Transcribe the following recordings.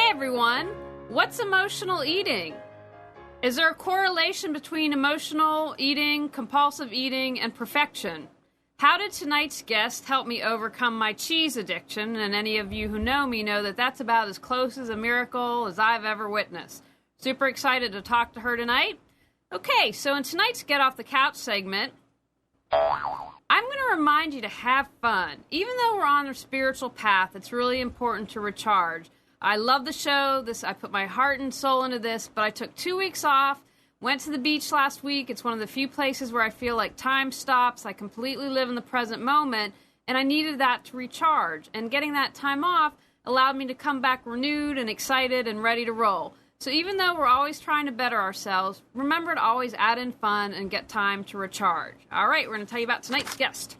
everyone. What's emotional eating? Is there a correlation between emotional eating, compulsive eating, and perfection? How did tonight's guest help me overcome my cheese addiction? And any of you who know me know that that's about as close as a miracle as I've ever witnessed. Super excited to talk to her tonight. Okay, so in tonight's Get Off the Couch segment, I'm going to remind you to have fun. Even though we're on a spiritual path, it's really important to recharge. I love the show. I put my heart and soul into this, but I took 2 weeks off, went to the beach last week. It's one of the few places where I feel like time stops. I completely live in the present moment, and I needed that to recharge. And getting that time off allowed me to come back renewed and excited and ready to roll. So even though we're always trying to better ourselves, remember to always add in fun and get time to recharge. All right, we're going to tell you about tonight's guest.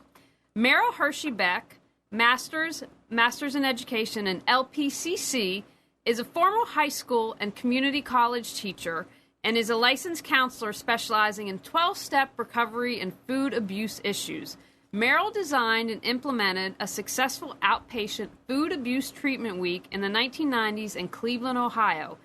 Meryl Hershey Beck, Master's in Education and LPCC, is a former high school and community college teacher and is a licensed counselor specializing in 12-step recovery and food abuse issues. Meryl designed and implemented a successful outpatient food abuse treatment week in the 1990s in Cleveland, Ohio.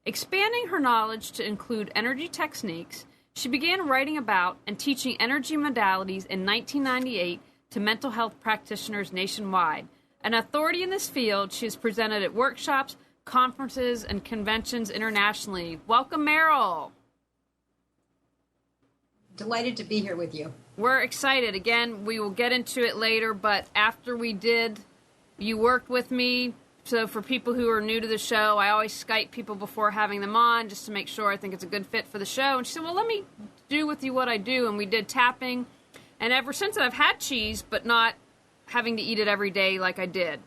Expanding her knowledge to include energy techniques, she began writing about and teaching energy modalities in 1998 to mental health practitioners nationwide. An authority in this field, she has presented at workshops, conferences, and conventions internationally. Welcome, Meryl. Delighted to be here with you. We're excited. Again, we will get into it later, but after we did, you worked with me. So for people who are new to the show, I always Skype people before having them on just to make sure I think it's a good fit for the show. And she said, well, let me do with you what I do. And we did tapping. And ever since I've had cheese, but not having to eat it every day like I did.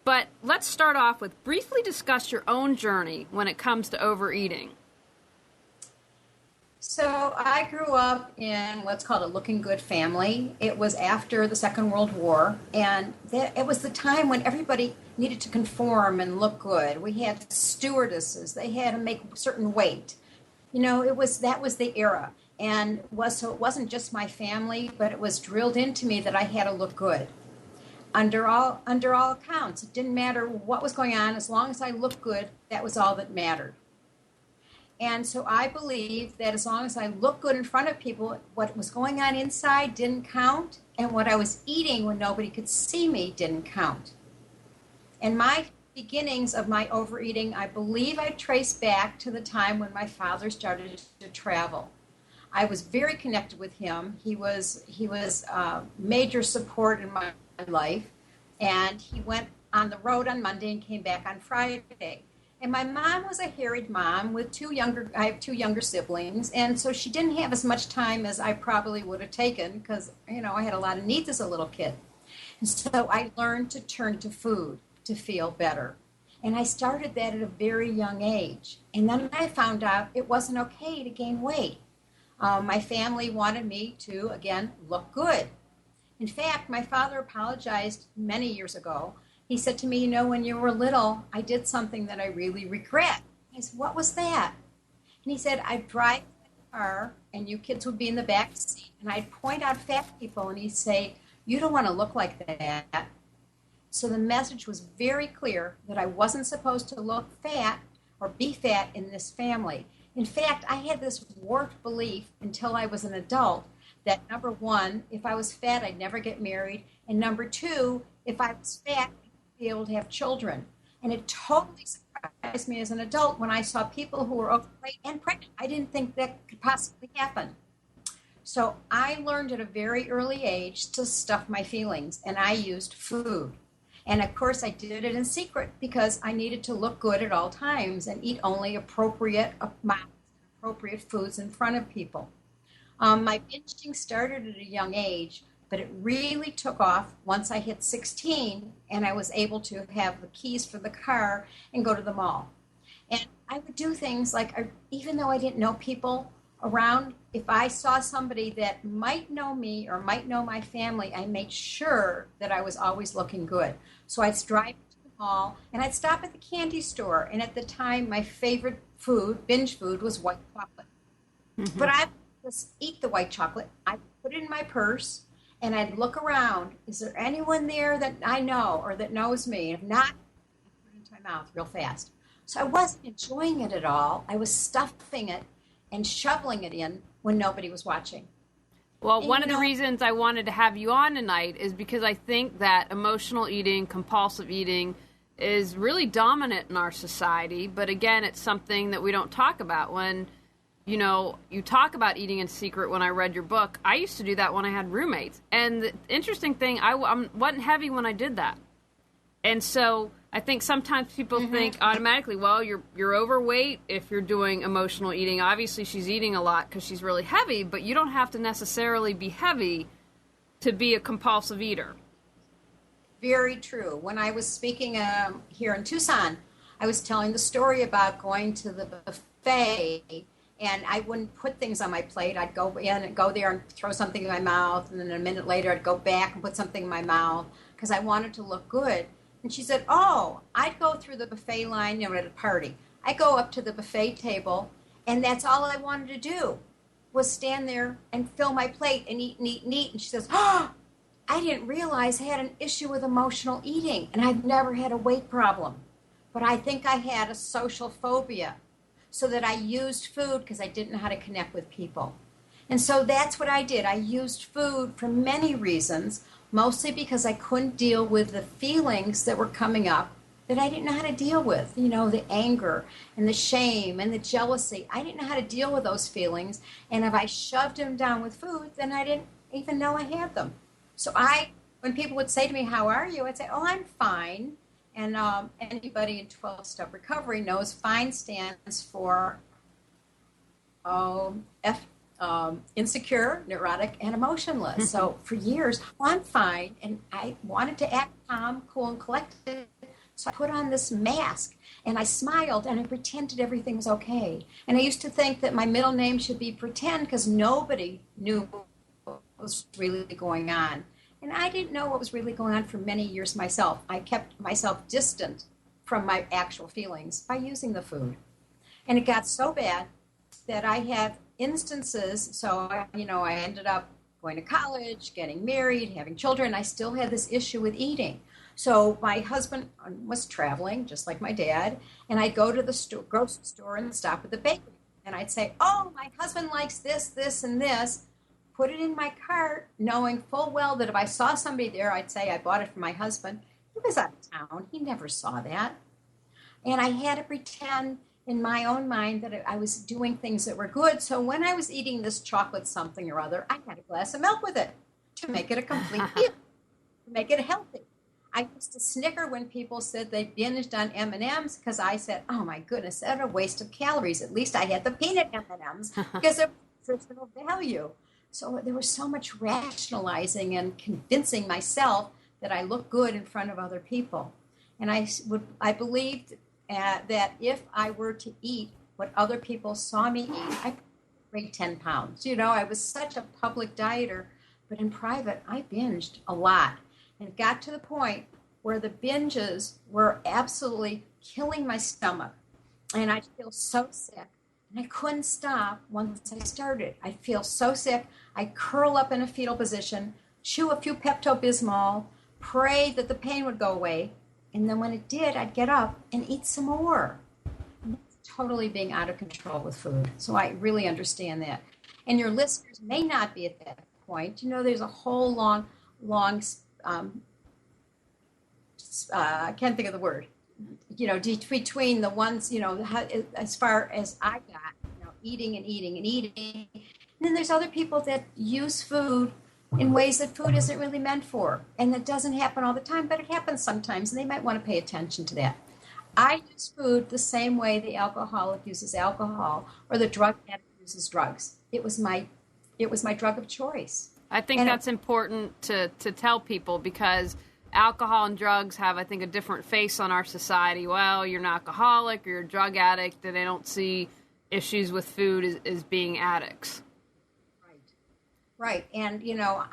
But let's start off with briefly discuss your own journey when it comes to overeating. So I grew up in what's called a looking good family. It was after the Second World War, and it was the time when everybody needed to conform and look good. We had stewardesses. They had to make a certain weight. You know, that was the era. And so it wasn't just my family, but it was drilled into me that I had to look good. Under all accounts, it didn't matter what was going on. As long as I looked good, that was all that mattered. And so I believe that as long as I looked good in front of people, what was going on inside didn't count, and what I was eating when nobody could see me didn't count. And my beginnings of my overeating, I believe I trace back to the time when my father started to travel. I was very connected with him. He was major support in my life, and he went on the road on Monday and came back on Friday. And my mom was a harried mom with I have two younger siblings, and so she didn't have as much time as I probably would have taken because, you know, I had a lot of needs as a little kid. And so I learned to turn to food to feel better. And I started that at a very young age. And then I found out it wasn't okay to gain weight. My family wanted me to, again, look good. In fact, my father apologized many years ago. He said to me, you know, when you were little, I did something that I really regret. I said, what was that? And he said, I'd drive the car, and you kids would be in the back seat, and I'd point out fat people, and he'd say, you don't want to look like that. So the message was very clear that I wasn't supposed to look fat or be fat in this family. In fact, I had this warped belief until I was an adult that, number one, if I was fat, I'd never get married, and number two, if I was fat, be able to have children. And it totally surprised me as an adult when I saw people who were overweight and pregnant. I didn't think that could possibly happen. So I learned at a very early age to stuff my feelings, and I used food. And of course I did it in secret because I needed to look good at all times and eat only appropriate foods in front of people. My binging started at a young age, but it really took off once I hit 16 and I was able to have the keys for the car and go to the mall. And I would do things like, even though I didn't know people around, if I saw somebody that might know me or might know my family, I made sure that I was always looking good. So I'd drive to the mall and I'd stop at the candy store. And at the time, my favorite food, binge food, was white chocolate. Mm-hmm. But I would just eat the white chocolate. I'd put it in my purse. And I'd look around, is there anyone there that I know or that knows me? If not, I put it into my mouth real fast. So I wasn't enjoying it at all. I was stuffing it and shoveling it in when nobody was watching. Well, And, one of the reasons I wanted to have you on tonight is because I think that emotional eating, compulsive eating is really dominant in our society. But again, it's something that we don't talk about. When, you talk about eating in secret, when I read your book, I used to do that when I had roommates. And the interesting thing, I wasn't heavy when I did that. And so I think sometimes people think automatically, well, you're overweight if you're doing emotional eating. Obviously, she's eating a lot because she's really heavy, but you don't have to necessarily be heavy to be a compulsive eater. Very true. When I was speaking here in Tucson, I was telling the story about going to the buffet, and I wouldn't put things on my plate. I'd go in and go there and throw something in my mouth, and then a minute later I'd go back and put something in my mouth because I wanted to look good. And she said, oh, I'd go through the buffet line, at a party. I go up to the buffet table, and that's all I wanted to do was stand there and fill my plate and eat and eat and eat. And she says, oh, I didn't realize I had an issue with emotional eating, and I've never had a weight problem. But I think I had a social phobia, so that I used food because I didn't know how to connect with people. And so that's what I did. I used food for many reasons, mostly because I couldn't deal with the feelings that were coming up that I didn't know how to deal with. The anger and the shame and the jealousy. I didn't know how to deal with those feelings. And if I shoved them down with food, then I didn't even know I had them. So when people would say to me, how are you? I'd say, oh, I'm fine. And anybody in 12-step recovery knows FINE stands for insecure, neurotic, and emotionless. So for years, I'm fine, and I wanted to act calm, cool, and collected. So I put on this mask, and I smiled, and I pretended everything was okay. And I used to think that my middle name should be Pretend because nobody knew what was really going on. And I didn't know what was really going on for many years myself. I kept myself distant from my actual feelings by using the food. And it got so bad that I had instances. So, I ended up going to college, getting married, having children. I still had this issue with eating. So my husband was traveling, just like my dad, and I'd go to the grocery store and stop at the bakery. And I'd say, oh, my husband likes this, this, and this. Put it in my cart, knowing full well that if I saw somebody there, I'd say I bought it for my husband. He was out of town. He never saw that. And I had to pretend in my own mind that I was doing things that were good. So when I was eating this chocolate something or other, I had a glass of milk with it to make it a complete meal, to make it healthy. I used to snicker when people said they binged on M&Ms because I said, oh, my goodness, that's a waste of calories. At least I had the peanut M&Ms because of nutritional value. So there was so much rationalizing and convincing myself that I looked good in front of other people. And I believed that if I were to eat what other people saw me eat, I weighed 10 pounds. I was such a public dieter, but in private, I binged a lot. And it got to the point where the binges were absolutely killing my stomach. And I'd feel so sick. And I couldn't stop once I started. I'd feel so sick. I'd curl up in a fetal position, chew a few Pepto-Bismol, pray that the pain would go away. And then when it did, I'd get up and eat some more. And that's totally being out of control with food. So I really understand that. And your listeners may not be at that point. There's a whole long, I can't think of the word. Between the ones, as far as I got, eating and eating and eating. And then there's other people that use food in ways that food isn't really meant for. And that doesn't happen all the time, but it happens sometimes, and they might want to pay attention to that. I use food the same way the alcoholic uses alcohol or the drug addict uses drugs. It was my drug of choice. I think that's important to tell people because alcohol and drugs have, I think, a different face on our society. Well, you're an alcoholic or you're a drug addict, and they don't see issues with food as being addicts. Right. And,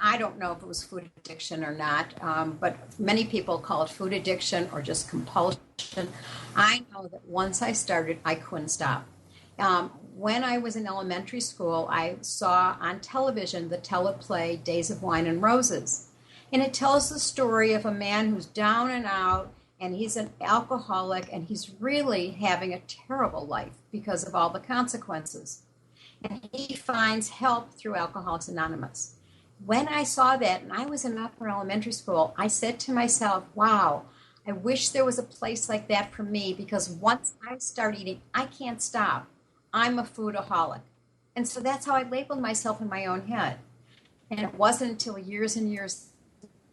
I don't know if it was food addiction or not, but many people call it food addiction or just compulsion. I know that once I started, I couldn't stop. When I was in elementary school, I saw on television the teleplay Days of Wine and Roses. And it tells the story of a man who's down and out, and he's an alcoholic, and he's really having a terrible life because of all the consequences. And he finds help through Alcoholics Anonymous. When I saw that, and I was in upper elementary school, I said to myself, wow, I wish there was a place like that for me, because once I start eating, I can't stop. I'm a foodaholic. And so that's how I labeled myself in my own head. And it wasn't until years and years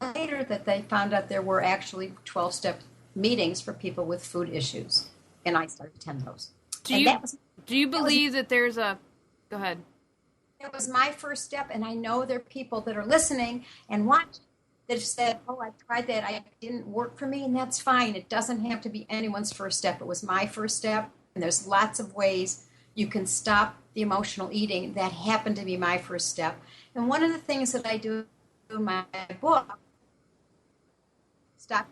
later that they found out there were actually 12-step meetings for people with food issues. And I started to attend those. Do you believe that there's a... Go ahead. It was my first step, and I know there are people that are listening and watching that have said, oh, I tried that, it didn't work for me, and that's fine. It doesn't have to be anyone's first step. It was my first step, and there's lots of ways you can stop the emotional eating. That happened to be my first step. And one of the things that I do in my book, Stop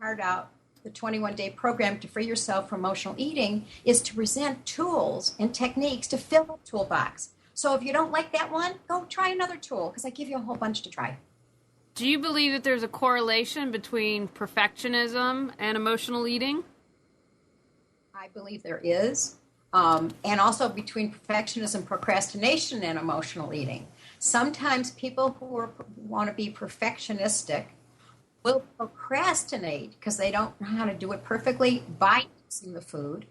Hard Out, the 21-day program to free yourself from emotional eating, is to present tools and techniques to fill the toolbox. So if you don't like that one, go try another tool, because I give you a whole bunch to try. Do you believe that there's a correlation between perfectionism and emotional eating? I believe there is. And also between perfectionism, procrastination, and emotional eating. Sometimes people who want to be perfectionistic will procrastinate because they don't know how to do it perfectly by eating the food.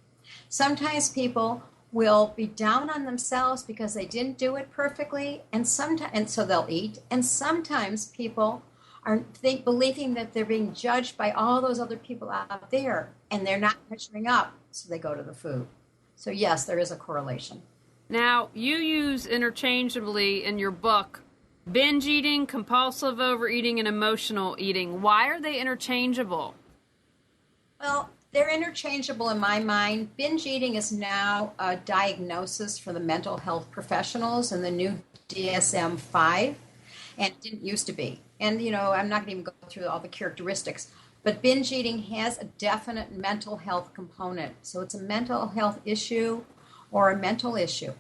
Sometimes people will be down on themselves because they didn't do it perfectly, and so they'll eat. And sometimes people are believing that they're being judged by all those other people out there, and they're not measuring up, so they go to the food. So yes, there is a correlation. Now, you use interchangeably in your book binge eating, compulsive overeating, and emotional eating. Why are they interchangeable? Well, they're interchangeable in my mind. Binge eating is now a diagnosis for the mental health professionals in the new DSM-5, and it didn't used to be. And, I'm not going to even go through all the characteristics, but binge eating has a definite mental health component. So it's a mental health issue or a mental issue.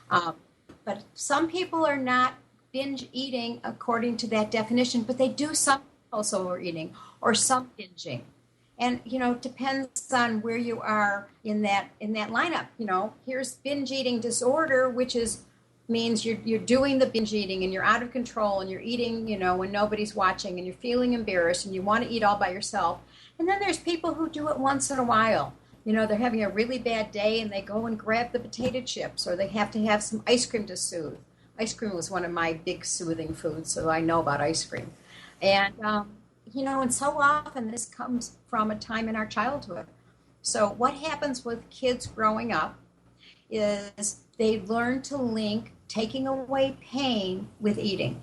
But some people are not binge eating according to that definition, but they do some also overeating or some binging. And, it depends on where you are in that lineup. Here's binge eating disorder, which means you're doing the binge eating and you're out of control and you're eating, when nobody's watching, and you're feeling embarrassed and you want to eat all by yourself. And then there's people who do it once in a while. They're having a really bad day and they go and grab the potato chips, or they have to have some ice cream to soothe. Ice cream was one of my big soothing foods, so I know about ice cream. And, and so often this comes from a time in our childhood. So what happens with kids growing up is they learn to link taking away pain with eating.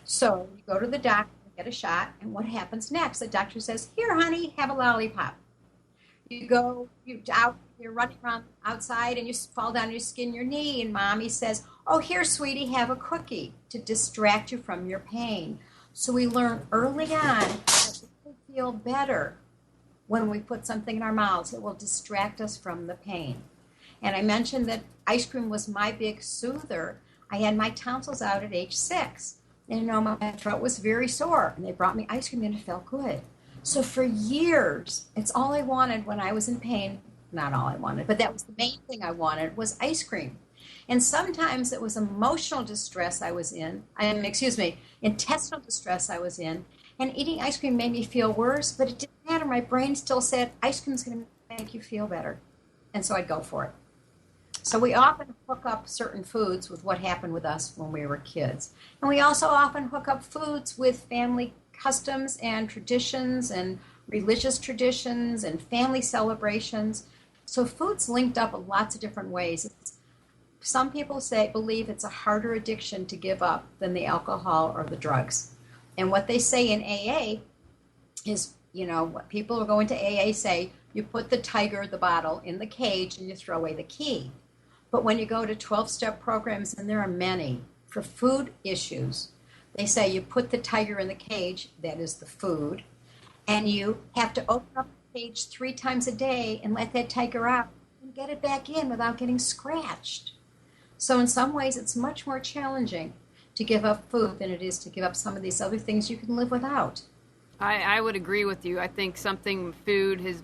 So you go to the doctor, get a shot, and what happens next? The doctor says, here, honey, have a lollipop. You're running around outside and you fall down, you skin your knee, and mommy says, oh, here, sweetie, have a cookie to distract you from your pain. So we learn early on that we feel better when we put something in our mouths. It will distract us from the pain. And I mentioned that ice cream was my big soother. I had my tonsils out at age 6. And my throat was very sore. And they brought me ice cream and it felt good. So for years, it's all I wanted when I was in pain. Not all I wanted, but that was the main thing I wanted, was ice cream. And sometimes it was emotional distress I was in. Intestinal distress I was in. And eating ice cream made me feel worse, but it didn't matter. My brain still said, ice cream's going to make you feel better. And so I'd go for it. So we often hook up certain foods with what happened with us when we were kids. And we also often hook up foods with family customs and traditions and religious traditions and family celebrations. So food's linked up in lots of different ways. Some people believe it's a harder addiction to give up than the alcohol or the drugs. And what they say in AA is, what people who go into AA say, you put the tiger, the bottle, in the cage and you throw away the key. But when you go to 12-step programs, and there are many, for food issues, they say you put the tiger in the cage, that is the food, and you have to open up the cage 3 times a day and let that tiger out and get it back in without getting scratched. So in some ways, it's much more challenging to give up food than it is to give up some of these other things you can live without. I would agree with you. I think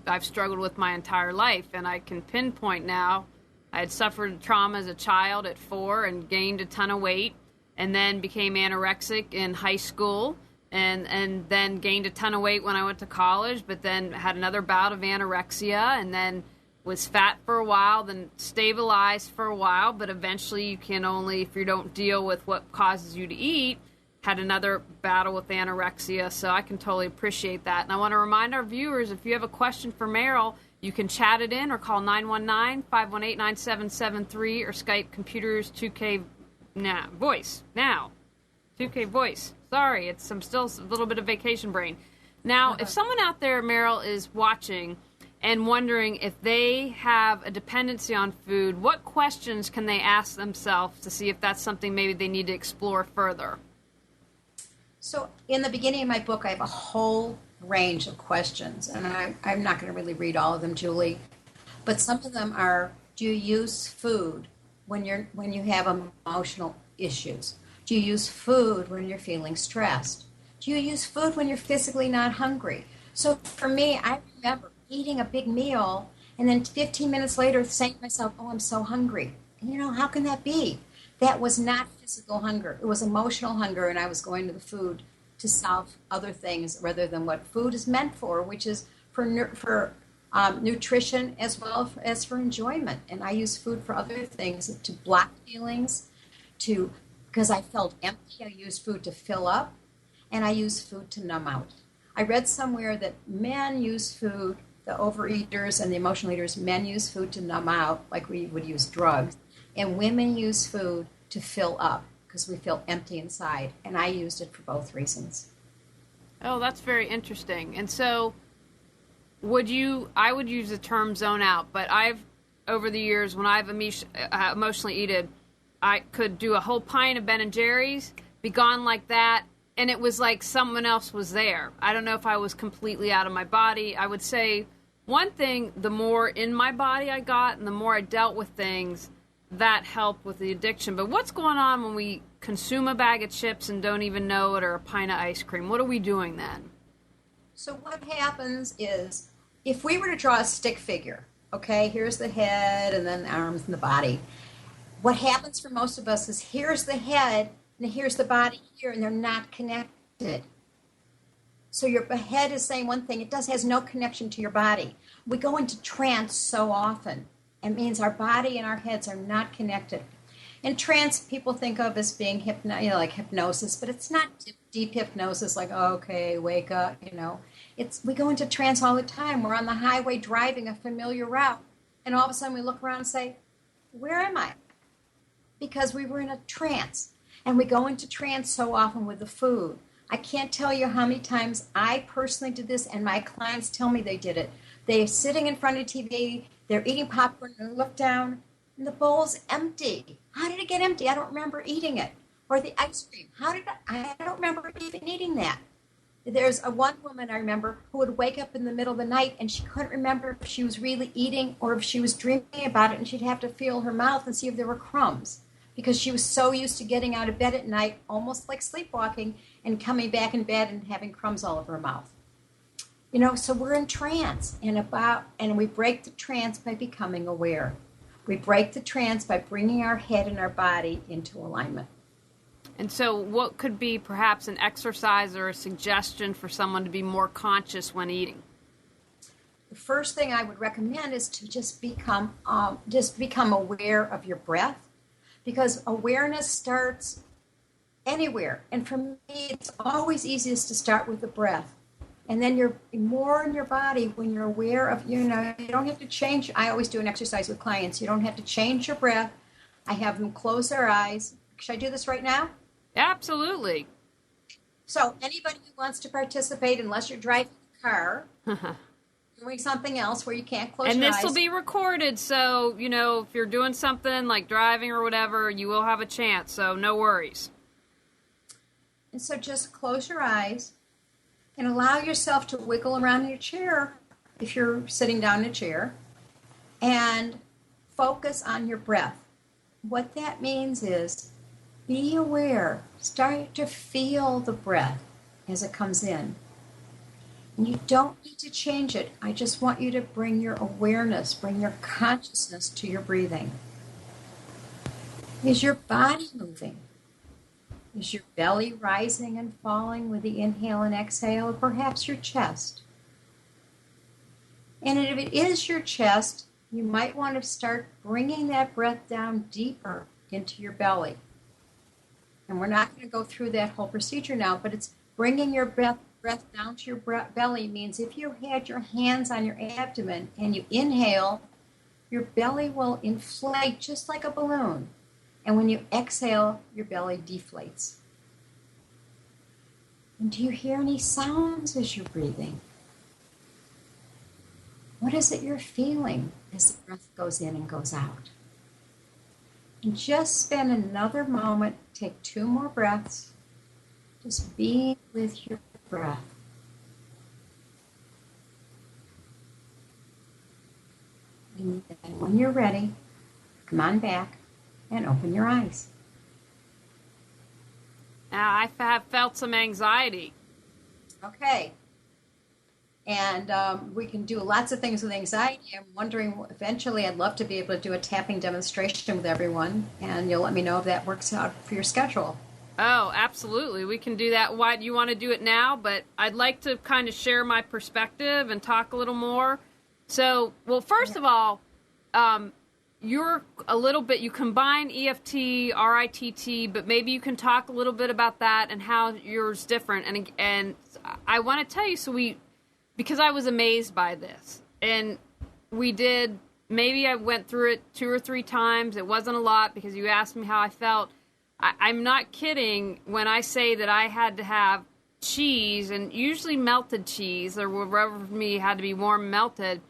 I've struggled with my entire life, and I can pinpoint now. I had suffered trauma as a child at 4 and gained a ton of weight, and then became anorexic in high school, and then gained a ton of weight when I went to college, but then had another bout of anorexia, and then was fat for a while, then stabilized for a while, but eventually you can only, if you don't deal with what causes you to eat, had another battle with anorexia, so I can totally appreciate that. And I want to remind our viewers, if you have a question for Meryl, you can chat it in or call 919-518-9773 or Skype computers 2K voice now. 2K voice. Sorry, I'm still a little bit of vacation brain. Now, if someone out there, Meryl, is watching and wondering if they have a dependency on food, what questions can they ask themselves to see if that's something maybe they need to explore further? So in the beginning of my book, I have a whole range of questions, and I'm not going to really read all of them, Julie, but some of them are, do you use food when you have emotional issues? Do you use food when you're feeling stressed? Do you use food when you're physically not hungry? So for me, I remember eating a big meal and then 15 minutes later saying to myself, oh, I'm so hungry. And how can that be? That was not physical hunger. It was emotional hunger, and I was going to the food to solve other things rather than what food is meant for, which is for nutrition as well as for enjoyment. And I use food for other things, to block feelings, because I felt empty. I use food to fill up, and I use food to numb out. I read somewhere that men use food, the overeaters and the emotional eaters, men use food to numb out like we would use drugs. And women use food to fill up because we feel empty inside. And I used it for both reasons. Oh, that's very interesting. And so I would use the term zone out, but over the years, when I've emotionally eaten, I could do a whole pint of Ben & Jerry's, be gone like that, and it was like someone else was there. I don't know if I was completely out of my body. I would say one thing, the more in my body I got and the more I dealt with things, that helped with the addiction. But what's going on when we consume a bag of chips and don't even know it, or a pint of ice cream? What are we doing then? So what happens is, if we were to draw a stick figure, okay, here's the head and then the arms and the body. What happens for most of us is here's the head and here's the body here, and they're not connected. So your head is saying one thing, it has no connection to your body. We go into trance so often. It means our body and our heads are not connected. And trance, people think of as being like hypnosis, but it's not deep hypnosis, like, oh, okay, wake up, we go into trance all the time. We're on the highway driving a familiar route, and all of a sudden we look around and say, where am I? Because we were in a trance. And we go into trance so often with the food. I can't tell you how many times I personally did this, and my clients tell me they did it. They're sitting in front of TV, they're eating popcorn, and they look down, and the bowl's empty. How did it get empty? I don't remember eating it. Or the ice cream. I don't remember even eating that. There's one woman I remember who would wake up in the middle of the night, and she couldn't remember if she was really eating or if she was dreaming about it, and she'd have to feel her mouth and see if there were crumbs, because she was so used to getting out of bed at night, almost like sleepwalking, and coming back in bed and having crumbs all over her mouth. So we're in trance, and we break the trance by becoming aware. We break the trance by bringing our head and our body into alignment. And so what could be perhaps an exercise or a suggestion for someone to be more conscious when eating? The first thing I would recommend is to just become aware of your breath, because awareness starts anywhere. And for me, it's always easiest to start with the breath. And then you're more in your body when you're aware of, you don't have to change. I always do an exercise with clients. You don't have to change your breath. I have them close their eyes. Should I do this right now? Absolutely. So anybody who wants to participate, unless you're driving a car, doing something else where you can't close your eyes. And this will be recorded, so, if you're doing something like driving or whatever, you will have a chance, so no worries. And so just close your eyes and allow yourself to wiggle around in your chair, if you're sitting down in a chair, and focus on your breath. What that means is be aware. Start to feel the breath as it comes in. And you don't need to change it. I just want you to bring your awareness, bring your consciousness to your breathing. Is your body moving? Is your belly rising and falling with the inhale and exhale, or perhaps your chest? And if it is your chest, you might want to start bringing that breath down deeper into your belly. And we're not going to go through that whole procedure now, but it's bringing your breath down to your belly means if you had your hands on your abdomen and you inhale, your belly will inflate just like a balloon. And when you exhale, your belly deflates. And do you hear any sounds as you're breathing? What is it you're feeling as the breath goes in and goes out? And just spend another moment, take 2 more breaths, just being with your breath. And then when you're ready, come on back and open your eyes. Now, I have felt some anxiety. Okay. And we can do lots of things with anxiety. I'm wondering, eventually, I'd love to be able to do a tapping demonstration with everyone, and you'll let me know if that works out for your schedule. Oh, absolutely. We can do that. Why do you want to do it now? But I'd like to kind of share my perspective and talk a little more. So, well, first of all, you're a little bit, you combine EFT, RITT, but maybe you can talk a little bit about that and how yours different. And I want to tell you, because I was amazed by this. And maybe I went through it 2 or 3 times. It wasn't a lot because you asked me how I felt. I'm not kidding when I say that I had to have cheese, and usually melted cheese, or whatever for me had to be warm melted.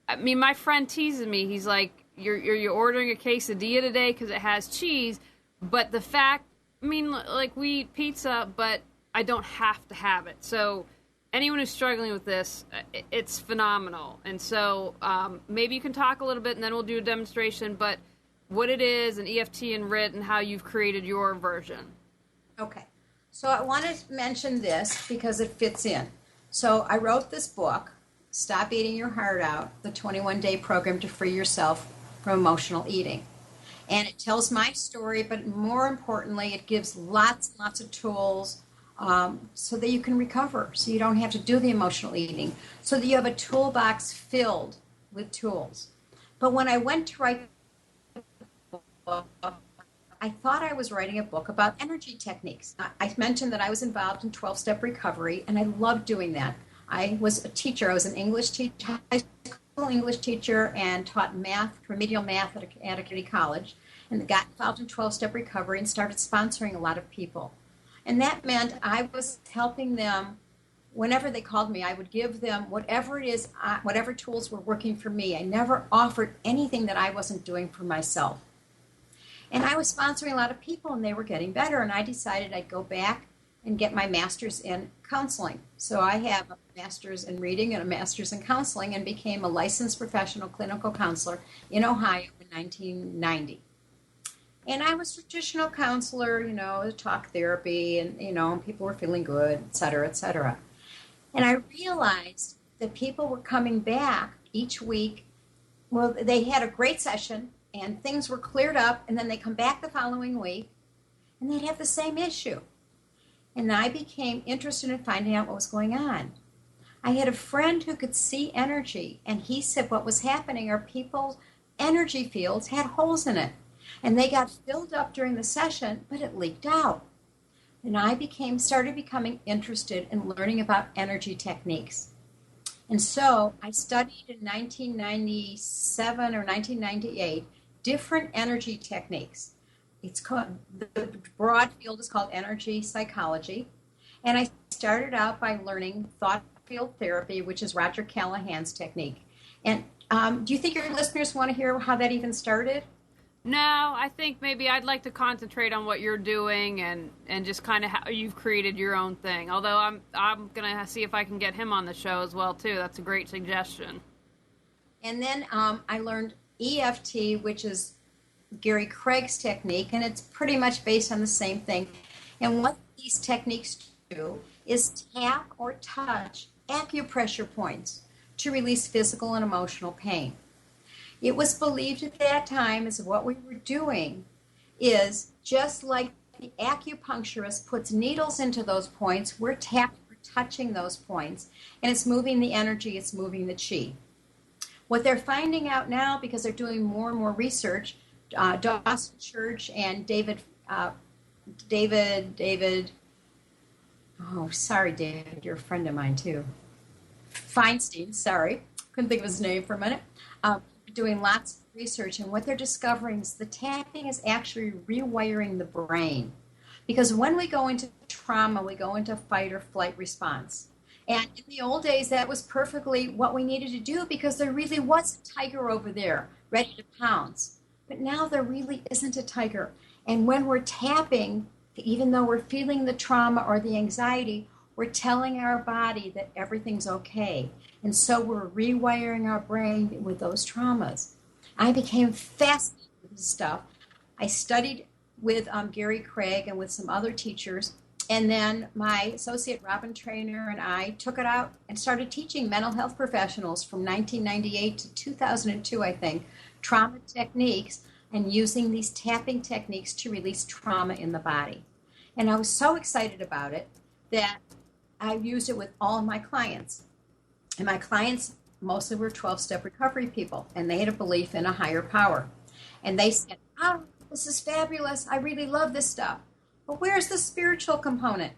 I mean, my friend teases me. He's like, you're ordering a quesadilla today because it has cheese. But the fact, I mean, like we eat pizza, but I don't have to have it. So anyone who's struggling with this, it's phenomenal. And so maybe you can talk a little bit and then we'll do a demonstration, but what it is and EFT and WRIT and how you've created your version. Okay. So I want to mention this because it fits in. So I wrote this book, Stop Eating Your Heart Out, the 21-day program to free yourself from emotional eating. And it tells my story, but more importantly, it gives lots and lots of tools so that you can recover, so you don't have to do the emotional eating, so that you have a toolbox filled with tools. But when I went to write the book, I thought I was writing a book about energy techniques. I mentioned that I was involved in 12-step recovery, and I loved doing that. I was a teacher. I was an English teacher, high school English teacher, and taught math, remedial math at a community college, and got involved in 12-step recovery and started sponsoring a lot of people. And that meant I was helping them. Whenever they called me, I would give them whatever it is, whatever tools were working for me. I never offered anything that I wasn't doing for myself. And I was sponsoring a lot of people, and they were getting better. And I decided I'd go back and get my master's in counseling. So I have a master's in reading and a master's in counseling, and became a licensed professional clinical counselor in Ohio in 1990. And I was a traditional counselor, talk therapy, and, people were feeling good, et cetera, et cetera. And I realized that people were coming back each week. Well, they had a great session, and things were cleared up, and then they come back the following week, and they'd have the same issue. And I became interested in finding out what was going on. I had a friend who could see energy, and he said what was happening are people's energy fields had holes in it. And they got filled up during the session, but it leaked out. And I started becoming interested in learning about energy techniques. And so I studied in 1997 or 1998 different energy techniques. It's called, the broad field is called energy psychology. And I started out by learning thought field therapy, which is Roger Callahan's technique. And do you think your listeners want to hear how that even started? No, I think maybe I'd like to concentrate on what you're doing and just kind of how you've created your own thing. Although I'm going to see if I can get him on the show as well, too. That's a great suggestion. And then I learned EFT, which is Gary Craig's technique, and it's pretty much based on the same thing. And what these techniques do is tap or touch acupressure points to release physical and emotional pain. It was believed at that time as what we were doing is just like the acupuncturist puts needles into those points, we're tapping, we're touching those points, and it's moving the energy, it's moving the chi. What they're finding out now, because they're doing more and more research, Dawson Church and David, oh, sorry, David, you're a friend of mine too. Feinstein, sorry, couldn't think of his name for a minute. Doing lots of research, and what they're discovering is the tapping is actually rewiring the brain. Because when we go into trauma, we go into fight or flight response. And in the old days, that was perfectly what we needed to do because there really was a tiger over there ready to pounce. But now there really isn't a tiger. And when we're tapping, even though we're feeling the trauma or the anxiety, we're telling our body that everything's okay. And so we're rewiring our brain with those traumas. I became fascinated with this stuff. I studied with Gary Craig and with some other teachers. And then my associate Robin Trainer and I took it out and started teaching mental health professionals from 1998 to 2002, I think, trauma techniques and using these tapping techniques to release trauma in the body. And I was so excited about it that I used it with all of my clients. And my clients mostly were 12-step recovery people, and they had a belief in a higher power. And they said, oh, this is fabulous. I really love this stuff. But where's the spiritual component?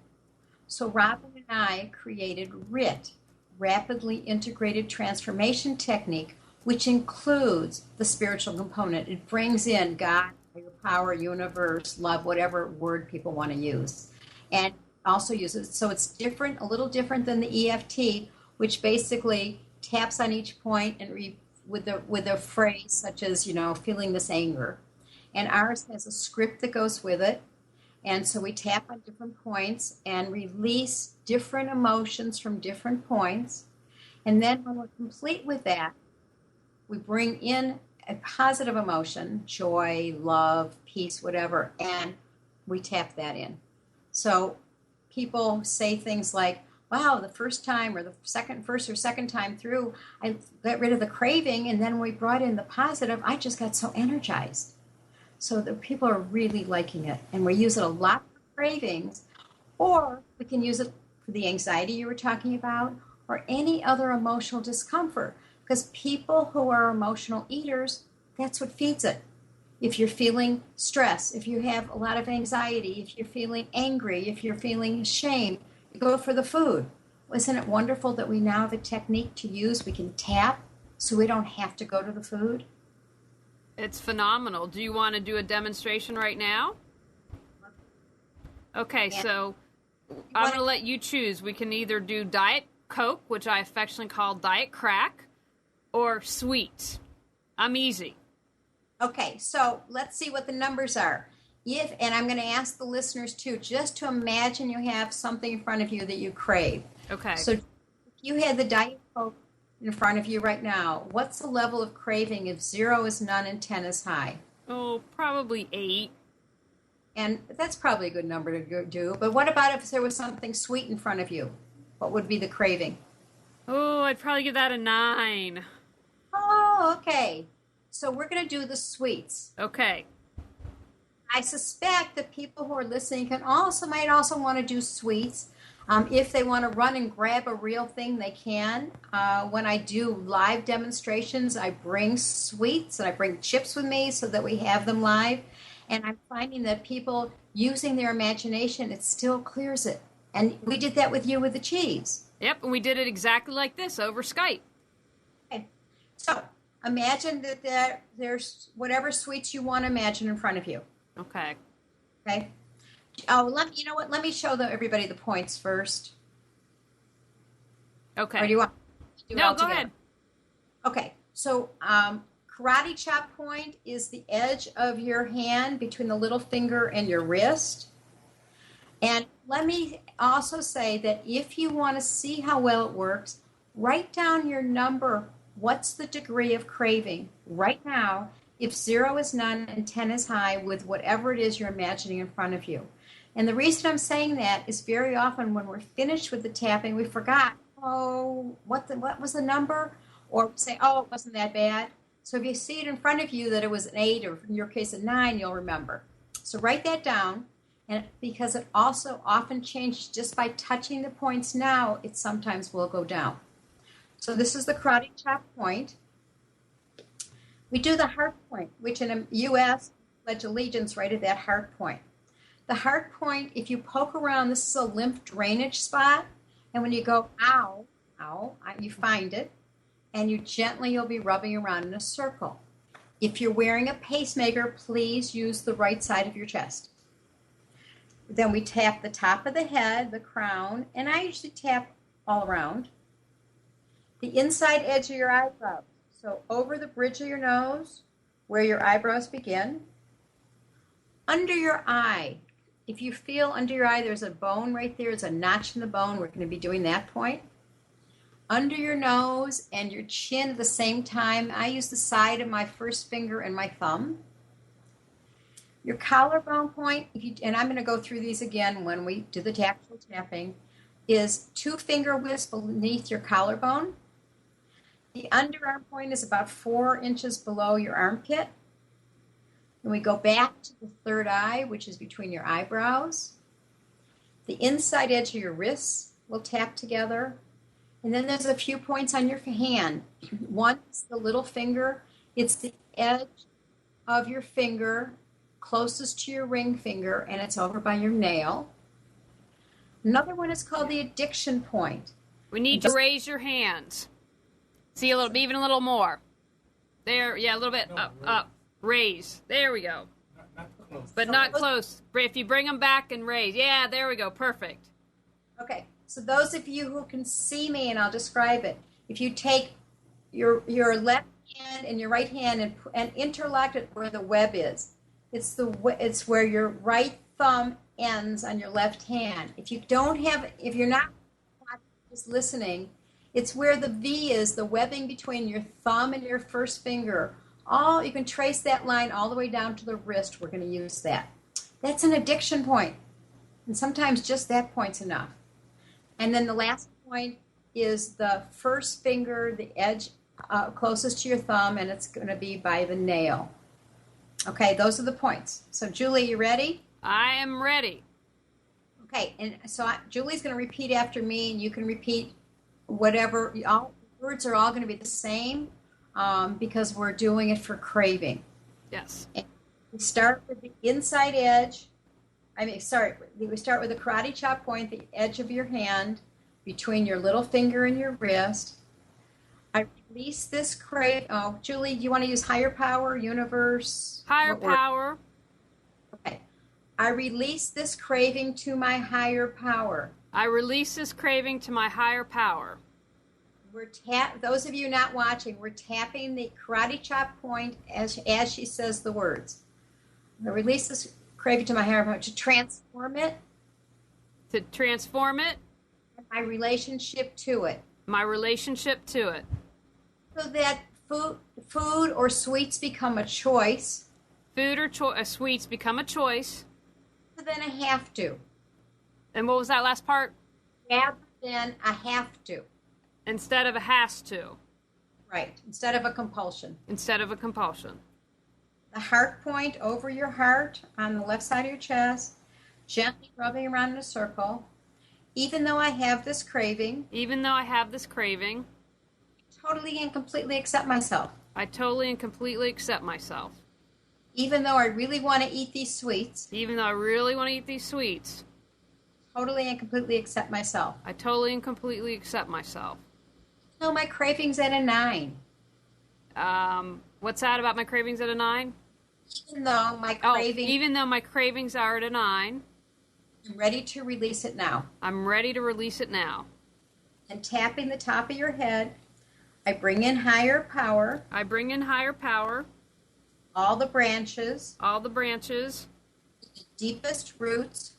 So Robin and I created WRIT, Rapidly Integrated Transformation Technique, which includes the spiritual component. It brings in God, higher power, universe, love, whatever word people want to use. And also uses, so it's different, a little different than the EFT, which basically taps on each point and with a phrase such as, feeling this anger. And ours has a script that goes with it. And so we tap on different points and release different emotions from different points. And then when we're complete with that, we bring in a positive emotion, joy, love, peace, whatever, and we tap that in. So people say things like, wow, the first time or the first or second time through, I got rid of the craving, and then when we brought in the positive, I just got so energized. So the people are really liking it, and we use it a lot for cravings, or we can use it for the anxiety you were talking about, or any other emotional discomfort, because people who are emotional eaters, that's what feeds it. If you're feeling stress, if you have a lot of anxiety, if you're feeling angry, if you're feeling shame, you go for the food. Isn't it wonderful that we now have a technique to use? We can tap so we don't have to go to the food. It's phenomenal. Do you want to do a demonstration right now? Okay, yeah. So I'm going to let you choose. We can either do Diet Coke, which I affectionately call Diet Crack, or sweet. I'm easy. Okay, so let's see what the numbers are. And I'm going to ask the listeners too, just to imagine you have something in front of you that you crave. Okay. So if you had the Diet Coke in front of you right now, what's the level of craving if 0 is none and 10 is high? Oh, probably 8. And that's probably a good number to do. But what about if there was something sweet in front of you? What would be the craving? Oh, I'd probably give that a 9. Oh, okay. So we're going to do the sweets. Okay. I suspect that people who are listening might also want to do sweets. If they want to run and grab a real thing, they can. When I do live demonstrations, I bring sweets and I bring chips with me so that we have them live. And I'm finding that people using their imagination, it still clears it. And we did that with you with the cheese. Yep, and we did it exactly like this over Skype. Okay. So imagine that there's whatever sweets you want to imagine in front of you. Okay. Okay. Oh, you know what? Let me show everybody the points first. Okay. Or do you want to do it all go together? ahead. Okay. So karate chop point is the edge of your hand between the little finger and your wrist. And let me also say that if you want to see how well it works, write down your number. What's the degree of craving right now if 0 is none and 10 is high with whatever it is you're imagining in front of you? And the reason I'm saying that is very often when we're finished with the tapping, we forgot, oh, what was the number? Or say, oh, it wasn't that bad. So if you see it in front of you that it was an 8, or in your case a 9, you'll remember. So write that down, and because it also often changes just by touching the points now, it sometimes will go down. So this is the karate chop point. We do the heart point, which in the U.S. Pledge Allegiance right at that heart point. The heart point, if you poke around, this is a lymph drainage spot, and when you go, ow, ow, you find it, and you'll be rubbing around in a circle. If you're wearing a pacemaker, please use the right side of your chest. Then we tap the top of the head, the crown, and I usually tap all around. The inside edge of your eyebrows. So over the bridge of your nose, where your eyebrows begin. Under your eye. If you feel under your eye, there's a bone right there. There's a notch in the bone. We're going to be doing that point. Under your nose and your chin at the same time. I use the side of my first finger and my thumb. Your collarbone point, and I'm going to go through these again when we do the tactile tapping, is 2 finger widths beneath your collarbone. The underarm point is about 4 inches below your armpit. And we go back to the third eye, which is between your eyebrows. The inside edge of your wrists will tap together. And then there's a few points on your hand. One is the little finger. It's the edge of your finger closest to your ring finger, and it's over by your nail. Another one is called the addiction point. We need to raise your hands. See, even a little more. There, yeah, a little bit up. Raise. There we go. But not close. If you bring them back and raise. Yeah, there we go. Perfect. Okay. So those of you who can see me, and I'll describe it. If you take your left hand and your right hand and interlock it where the web is, it's where your right thumb ends on your left hand. If you're not just listening, it's where the V is, the webbing between your thumb and your first finger. You can trace that line all the way down to the wrist. We're going to use that. That's an addiction point. And sometimes just that point's enough. And then the last point is the first finger, the edge closest to your thumb, and it's going to be by the nail. Okay, those are the points. So, Julie, you ready? I am ready. Okay, and so Julie's going to repeat after me, and you can repeat whatever. All words are all going to be the same because we're doing it for craving. Yes. And we start with the inside edge. We start with the karate chop point, the edge of your hand between your little finger and your wrist. I release this crave. Oh, Julie, do you want to use higher power, universe? Higher power. Okay. I release this craving to my higher power. I release this craving to my higher power. Those of you not watching, we're tapping the karate chop point as she says the words. I release this craving to my higher power to transform it. To transform it. My relationship to it. My relationship to it. So that food or sweets become a choice. Food or sweets become a choice. Rather than a have to. And what was that last part? Rather than a have to. Instead of a has to. Right. Instead of a compulsion. Instead of a compulsion. The heart point over your heart on the left side of your chest, gently rubbing around in a circle. Even though I have this craving. Even though I have this craving. Totally and completely accept myself. I totally and completely accept myself. Even though I really want to eat these sweets. Even though I really want to eat these sweets. Totally and completely accept myself. I totally and completely accept myself. No, my craving's at a 9. What's that about my cravings at a 9? Even though my cravings are at a 9. I'm ready to release it now. I'm ready to release it now. And tapping the top of your head, I bring in higher power. I bring in higher power. All the branches. All the branches. The deepest roots.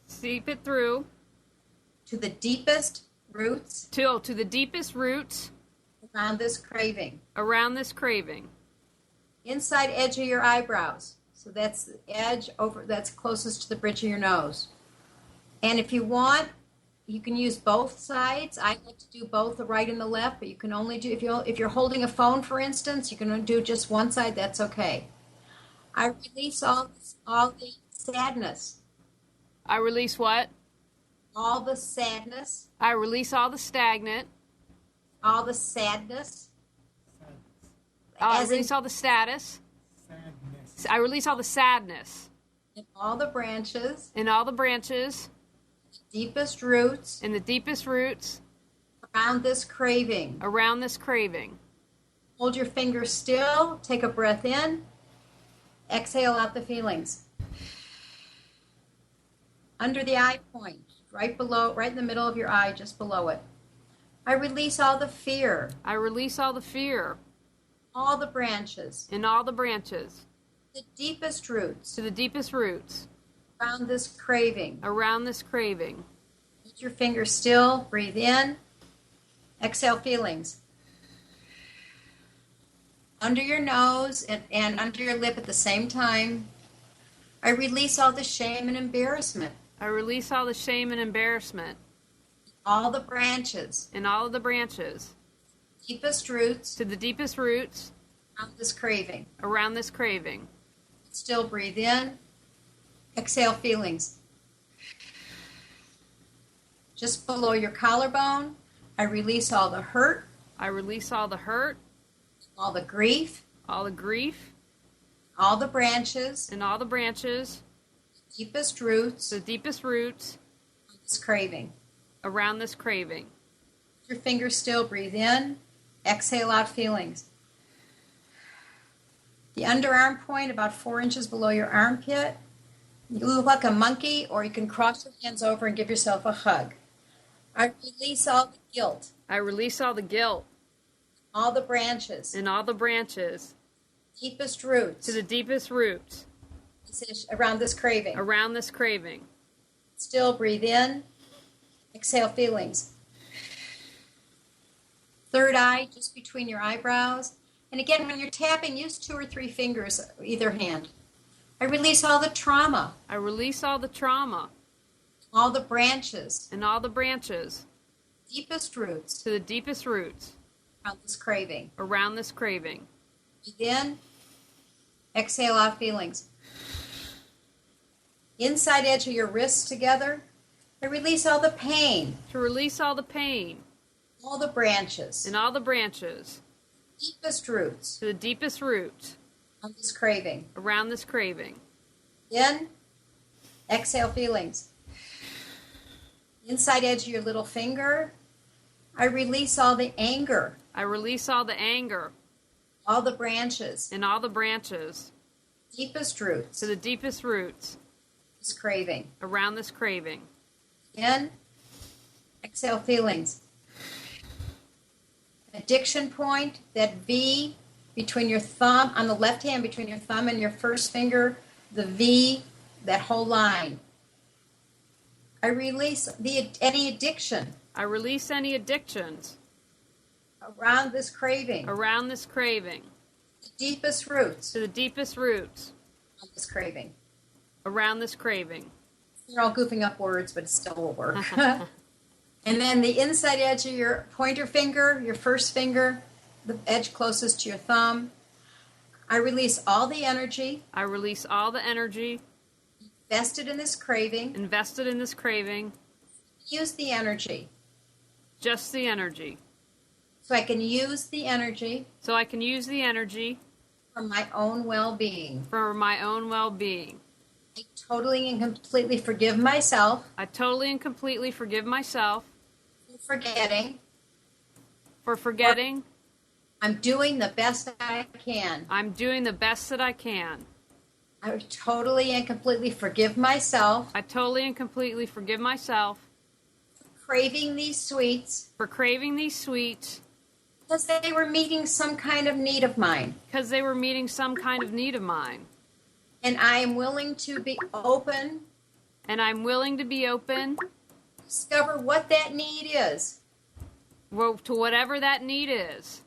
Seep it through. To the deepest roots. To the deepest roots. Around this craving. Around this craving. Inside edge of your eyebrows. So that's the edge that's closest to the bridge of your nose. And if you want, You can use both sides. I like to do both the right and the left, but you can only do if you're holding a phone, for instance, you can do just one side. That's okay. I release all the sadness. I release what? All the sadness. I release all the stagnant. All the sadness. I release all the status. Sadness. I release all the sadness. In all the branches. In all the branches. Deepest roots. In the deepest roots. Around this craving. Around this craving. Hold your finger still. Take a breath in. Exhale out the feelings. Under the eye point. Right below, right in the middle of your eye, just below it. I release all the fear. I release all the fear. All the branches. In all the branches. The deepest roots. To the deepest roots. Around this craving. Around this craving. Hold your finger still. Breathe in. Exhale feelings. Under your nose and under your lip at the same time. I release all the shame and embarrassment. I release all the shame and embarrassment. All the branches. In all of the branches. Deepest roots. To the deepest roots. Around this craving. Around this craving. Still breathe in. Exhale feelings. Just below your collarbone, I release all the hurt. I release all the hurt. All the grief. All the grief. All the branches. In all the branches. Deepest roots. To the deepest roots. This craving. Around this craving. Your fingers still, breathe in. Exhale out feelings. The underarm point about 4 inches below your armpit. You look like a monkey, or you can cross your hands over and give yourself a hug. I release all the guilt. I release all the guilt. All the branches. In all the branches. Deepest roots. To the deepest roots. Around this craving. Around this craving. Still breathe in. Exhale feelings. Third eye just between your eyebrows. And again, when you're tapping, use 2 or 3 fingers, either hand. I release all the trauma. I release all the trauma. All the branches. In all the branches. Deepest roots. To the deepest roots. Around this craving. Around this craving. Breathe in. Exhale out feelings. Inside edge of your wrists together. I release all the pain. To release all the pain. All the branches. In all the branches. Deepest roots. To the deepest roots. On this craving. Around this craving. In. Exhale feelings. Inside edge of your little finger. I release all the anger. I release all the anger. All the branches. In all the branches. Deepest roots. To the deepest roots. This craving. Around this craving. In. Exhale feelings. Addiction point, that V between your thumb, on the left hand, between your thumb and your first finger, the V, that whole line. I release any addiction. I release any addictions. Around this craving. Around this craving. The deepest roots. To the deepest roots. Of this craving. Around this craving. You're all goofing up words, but it still will work. And then the inside edge of your pointer finger, your first finger, the edge closest to your thumb. I release all the energy. I release all the energy. Invested in this craving. Invested in this craving. Use the energy. Just the energy. So I can use the energy. So I can use the energy. For my own well-being. For my own well-being. I totally and completely forgive myself. I totally and completely forgive myself. For forgetting. I'm doing the best I can. I'm doing the best that I can. I totally and completely forgive myself. I totally and completely forgive myself. For craving these sweets. For craving these sweets. Because they were meeting some kind of need of mine. Because they were meeting some kind of need of mine. And I am willing to be open. And I'm willing to be open. Discover what that need is. Well, to whatever that need is.